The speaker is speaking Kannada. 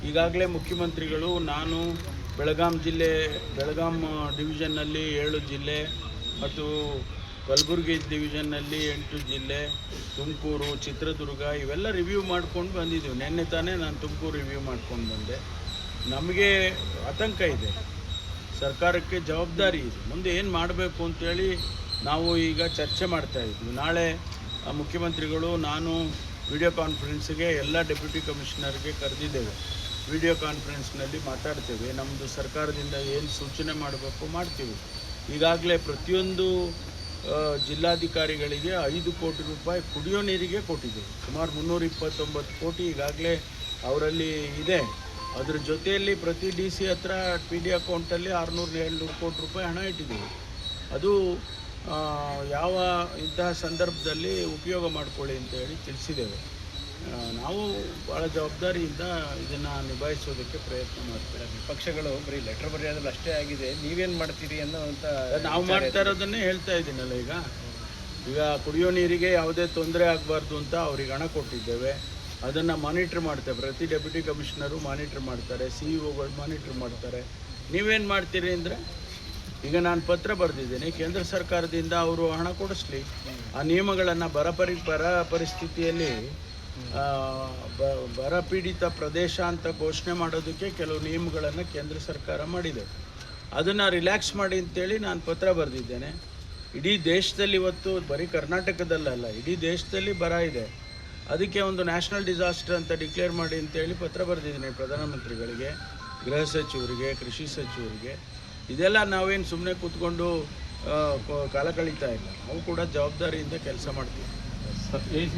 ಈಗಾಗಲೇ ಮುಖ್ಯಮಂತ್ರಿಗಳು ನಾನು ಬೆಳಗಾಂ ಡಿವಿಷನ್ನಲ್ಲಿ 7 ಜಿಲ್ಲೆ ಮತ್ತು ಕಲಬುರಗಿ ಡಿವಿಷನ್ನಲ್ಲಿ 8 ಜಿಲ್ಲೆ, ತುಮಕೂರು, ಚಿತ್ರದುರ್ಗ ಇವೆಲ್ಲ ರಿವ್ಯೂ ಮಾಡ್ಕೊಂಡು ಬಂದಿದ್ದೀವಿ. ನಿನ್ನೆ ತಾನೇ ನಾನು ತುಮಕೂರು ರಿವ್ಯೂ ಮಾಡ್ಕೊಂಡು ಬಂದೆ. ನಮಗೆ ಆತಂಕ ಇದೆ, ಸರ್ಕಾರಕ್ಕೆ ಜವಾಬ್ದಾರಿ ಇದೆ, ಮುಂದೆ ಏನು ಮಾಡಬೇಕು ಅಂತೇಳಿ ನಾವು ಈಗ ಚರ್ಚೆ ಮಾಡ್ತಾಯಿದ್ವಿ. ನಾಳೆ ಮುಖ್ಯಮಂತ್ರಿಗಳು ನಾನು ವಿಡಿಯೋ ಕಾನ್ಫರೆನ್ಸ್ಗೆ ಎಲ್ಲ ಡೆಪ್ಯೂಟಿ ಕಮಿಷನರ್ಗೆ ಕರೆದಿದ್ದೇವೆ. ವಿಡಿಯೋ ಕಾನ್ಫರೆನ್ಸ್ನಲ್ಲಿ ಮಾತಾಡ್ತೇವೆ. ನಮ್ಮದು ಸರ್ಕಾರದಿಂದ ಏನು ಸೂಚನೆ ಮಾಡಬೇಕು ಮಾಡ್ತೀವಿ. ಈಗಾಗಲೇ ಪ್ರತಿಯೊಂದು ಜಿಲ್ಲಾಧಿಕಾರಿಗಳಿಗೆ 5 ಕೋಟಿ ರೂಪಾಯಿ ಕುಡಿಯೋ ನೀರಿಗೆ ಕೊಟ್ಟಿದ್ದೇವೆ. ಸುಮಾರು 329 ಕೋಟಿ ಈಗಾಗಲೇ ಅವರಲ್ಲಿ ಇದೆ. ಅದ್ರ ಜೊತೆಯಲ್ಲಿ ಪ್ರತಿ ಡಿ ಸಿ ಹತ್ರ PD ಅಕೌಂಟಲ್ಲಿ 600-700 ಕೋಟಿ ರೂಪಾಯಿ ಹಣ ಇಟ್ಟಿದ್ದೀವಿ. ಅದು ಯಾವ ಇಂತಹ ಸಂದರ್ಭದಲ್ಲಿ ಉಪಯೋಗ ಮಾಡಿಕೊಳ್ಳಿ ಅಂತ ಹೇಳಿ ತಿಳಿಸಿದ್ದೇವೆ. ನಾವು ಭಾಳ ಜವಾಬ್ದಾರಿಯಿಂದ ಇದನ್ನು ನಿಭಾಯಿಸೋದಕ್ಕೆ ಪ್ರಯತ್ನ ಮಾಡ್ತೇವೆ. ವಿಪಕ್ಷಗಳು ಬರೀ ಲೆಟರ್ ಬರೆಯೋದ್ರಲ್ಲಿ ಅಷ್ಟೇ ಆಗಿದೆ, ನೀವೇನು ಮಾಡ್ತೀರಿ ಅನ್ನೋಂಥ ನಾವು ಮಾಡ್ತಾ ಇರೋದನ್ನೇ ಹೇಳ್ತಾ ಇದ್ದೀನಲ್ಲ. ಈಗ ಕುಡಿಯೋ ನೀರಿಗೆ ಯಾವುದೇ ತೊಂದರೆ ಆಗಬಾರ್ದು ಅಂತ ಅವ್ರಿಗೆ ಹಣ ಕೊಟ್ಟಿದ್ದೇವೆ. ಅದನ್ನು ಮಾನಿಟ್ರ್ ಮಾಡ್ತೇವೆ. ಪ್ರತಿ ಡೆಪ್ಯೂಟಿ ಕಮಿಷನರು ಮಾನಿಟ್ರ್ ಮಾಡ್ತಾರೆ, CEO ಮಾನಿಟ್ರ್ ಮಾಡ್ತಾರೆ. ನೀವೇನು ಮಾಡ್ತೀರಿ ಅಂದರೆ, ಈಗ ನಾನು ಪತ್ರ ಬರೆದಿದ್ದೇನೆ ಕೇಂದ್ರ ಸರ್ಕಾರದಿಂದ ಅವರು ಹಣ ಕೊಡಿಸ್ಲಿ. ಆ ನಿಯಮಗಳನ್ನು ಬರ ಪರಿಸ್ಥಿತಿಯಲ್ಲಿ ಬರಪೀಡಿತ ಪ್ರದೇಶ ಅಂತ ಘೋಷಣೆ ಮಾಡೋದಕ್ಕೆ ಕೆಲವು ನಿಯಮಗಳನ್ನು ಕೇಂದ್ರ ಸರ್ಕಾರ ಮಾಡಿದೆ. ಅದನ್ನು ರಿಲ್ಯಾಕ್ಸ್ ಮಾಡಿ ಅಂತೇಳಿ ನಾನು ಪತ್ರ ಬರೆದಿದ್ದೇನೆ. ಇಡೀ ದೇಶದಲ್ಲಿ ಇವತ್ತು ಬರೀ ಕರ್ನಾಟಕದಲ್ಲಲ್ಲ, ಇಡೀ ದೇಶದಲ್ಲಿ ಬರ ಇದೆ. ಅದಕ್ಕೆ ಒಂದು ನ್ಯಾಷನಲ್ ಡಿಸಾಸ್ಟರ್ ಅಂತ ಡಿಕ್ಲೇರ್ ಮಾಡಿ ಅಂತೇಳಿ ಪತ್ರ ಬರೆದಿದ್ದೀನಿ ಪ್ರಧಾನಮಂತ್ರಿಗಳಿಗೆ, ಗೃಹ ಸಚಿವರಿಗೆ, ಕೃಷಿ ಸಚಿವರಿಗೆ. ಇದೆಲ್ಲ ನಾವೇನು ಸುಮ್ಮನೆ ಕೂತ್ಕೊಂಡು ಕಾಲ ಕಳೀತಾ ಇಲ್ಲ, ನಾವು ಕೂಡ ಜವಾಬ್ದಾರಿಯಿಂದ ಕೆಲಸ ಮಾಡ್ತೀವಿ.